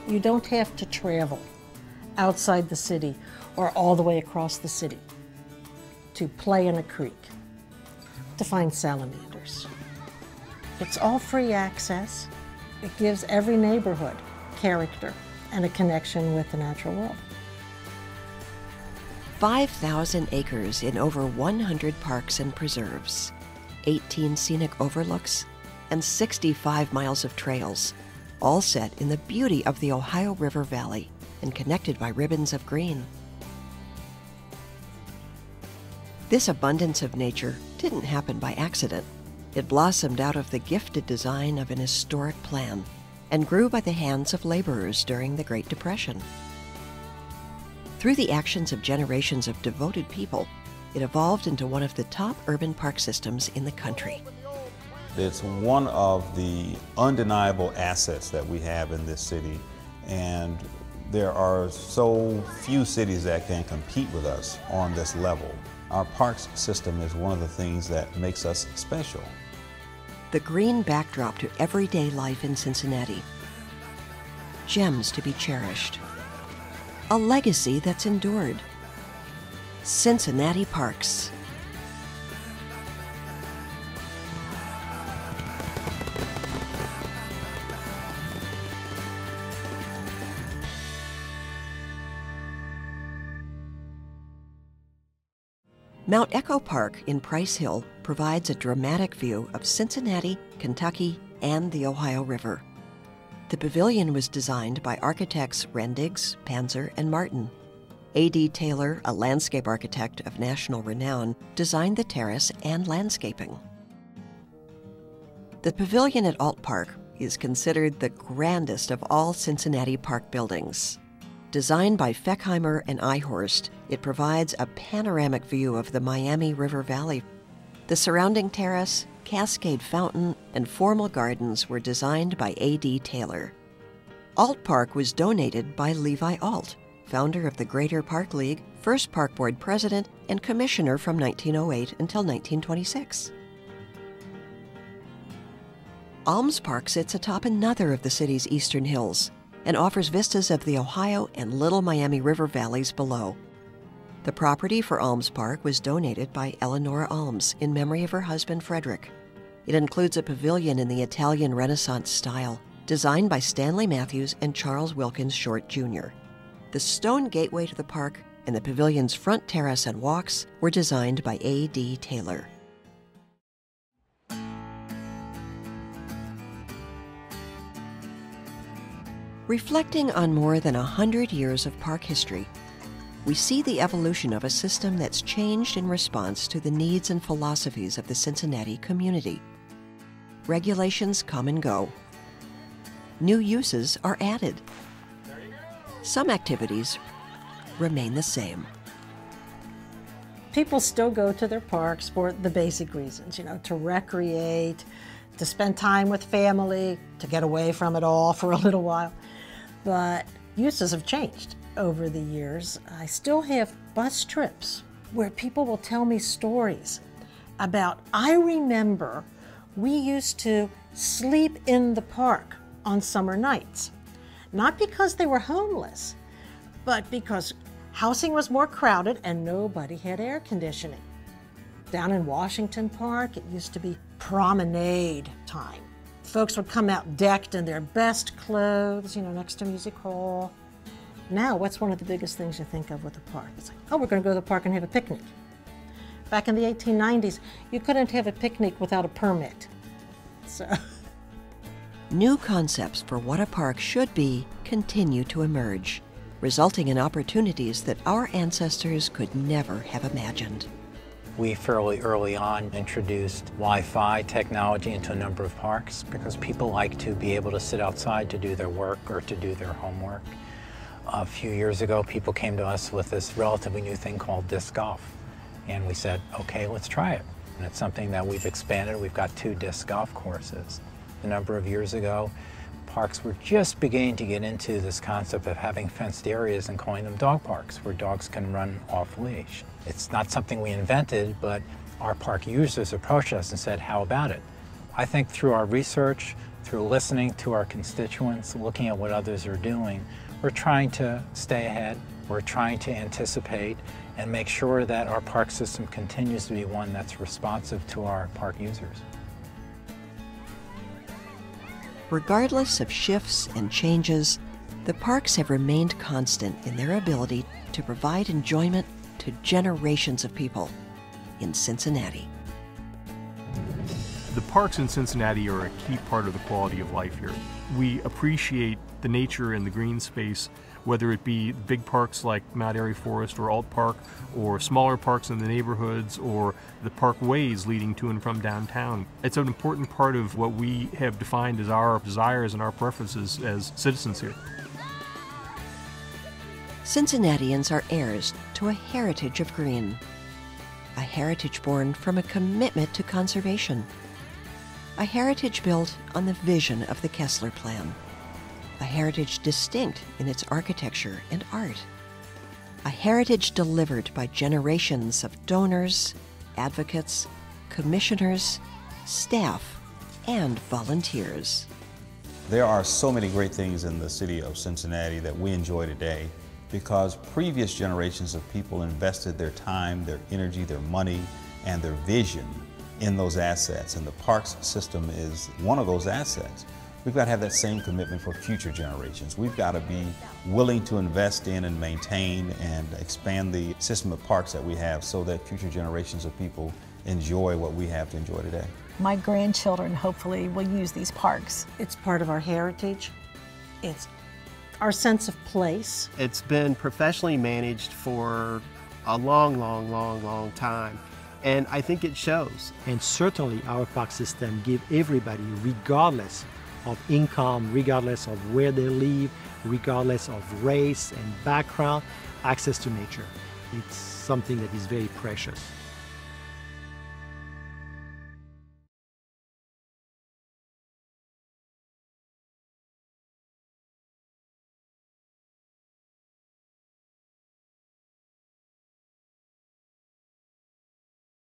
You don't have to travel outside the city or all the way across the city to play in a creek, to find salamanders. It's all free access. It gives every neighborhood character and a connection with the natural world. 5,000 acres in over 100 parks and preserves, 18 scenic overlooks, and 65 miles of trails, all set in the beauty of the Ohio River Valley and connected by ribbons of green. This abundance of nature didn't happen by accident. It blossomed out of the gifted design of an historic plan and grew by the hands of laborers during the Great Depression. Through the actions of generations of devoted people, it evolved into one of the top urban park systems in the country. It's one of the undeniable assets that we have in this city, and there are so few cities that can compete with us on this level. Our parks system is one of the things that makes us special. The green backdrop to everyday life in Cincinnati. Gems to be cherished. A legacy that's endured. Cincinnati Parks. Mount Echo Park in Price Hill provides a dramatic view of Cincinnati, Kentucky, and the Ohio River. The pavilion was designed by architects Rendiggs, Panzer, and Martin. A.D. Taylor, a landscape architect of national renown, designed the terrace and landscaping. The pavilion at Alt Park is considered the grandest of all Cincinnati park buildings. Designed by Feckheimer and Ihorst, it provides a panoramic view of the Miami River Valley. The surrounding terrace, cascade fountain, and formal gardens were designed by A.D. Taylor. Alt Park was donated by Levi Alt, founder of the Greater Park League, first Park Board president, and commissioner from 1908 until 1926. Alms Park sits atop another of the city's eastern hills and offers vistas of the Ohio and Little Miami River valleys below. The property for Alms Park was donated by Eleanor Alms in memory of her husband Frederick. It includes a pavilion in the Italian Renaissance style, designed by Stanley Matthews and Charles Wilkins Short Jr. The stone gateway to the park and the pavilion's front terrace and walks were designed by A.D. Taylor. Reflecting on more than 100 years of park history, we see the evolution of a system that's changed in response to the needs and philosophies of the Cincinnati community. Regulations come and go. New uses are added. Some activities remain the same. People still go to their parks for the basic reasons, to recreate, to spend time with family, to get away from it all for a little while. But uses have changed over the years. I still have bus trips where people will tell me stories about, I remember we used to sleep in the park on summer nights. Not because they were homeless, but because housing was more crowded and nobody had air conditioning. Down in Washington Park, it used to be promenade time. Folks would come out decked in their best clothes, next to Music Hall. Now, what's one of the biggest things you think of with a park? It's like, oh, we're going to go to the park and have a picnic. Back in the 1890s, you couldn't have a picnic without a permit. So. New concepts for what a park should be continue to emerge, resulting in opportunities that our ancestors could never have imagined. We fairly early on introduced Wi-Fi technology into a number of parks because people like to be able to sit outside to do their work or to do their homework. A few years ago, people came to us with this relatively new thing called disc golf. And we said, okay, let's try it. And it's something that we've expanded. We've got 2 disc golf courses. A number of years ago, parks were just beginning to get into this concept of having fenced areas and calling them dog parks, where dogs can run off leash. It's not something we invented, but our park users approached us and said, how about it? I think through our research, through listening to our constituents, looking at what others are doing, we're trying to stay ahead, we're trying to anticipate and make sure that our park system continues to be one that's responsive to our park users. Regardless of shifts and changes, the parks have remained constant in their ability to provide enjoyment to generations of people in Cincinnati. The parks in Cincinnati are a key part of the quality of life here. We appreciate the nature and the green space, whether it be big parks like Mount Airy Forest or Alt Park, or smaller parks in the neighborhoods, or the parkways leading to and from downtown. It's an important part of what we have defined as our desires and our preferences as citizens here. Cincinnatians are heirs to a heritage of green, a heritage born from a commitment to conservation, a heritage built on the vision of the Kessler Plan, a heritage distinct in its architecture and art, a heritage delivered by generations of donors, advocates, commissioners, staff, and volunteers. There are so many great things in the city of Cincinnati that we enjoy today because previous generations of people invested their time, their energy, their money, and their vision in those assets, and the parks system is one of those assets. We've got to have that same commitment for future generations. We've got to be willing to invest in and maintain and expand the system of parks that we have so that future generations of people enjoy what we have to enjoy today. My grandchildren hopefully will use these parks. It's part of our heritage. It's our sense of place. It's been professionally managed for a long time. And I think it shows. And certainly our park system gives everybody, regardless of income, regardless of where they live, regardless of race and background, access to nature. It's something that is very precious.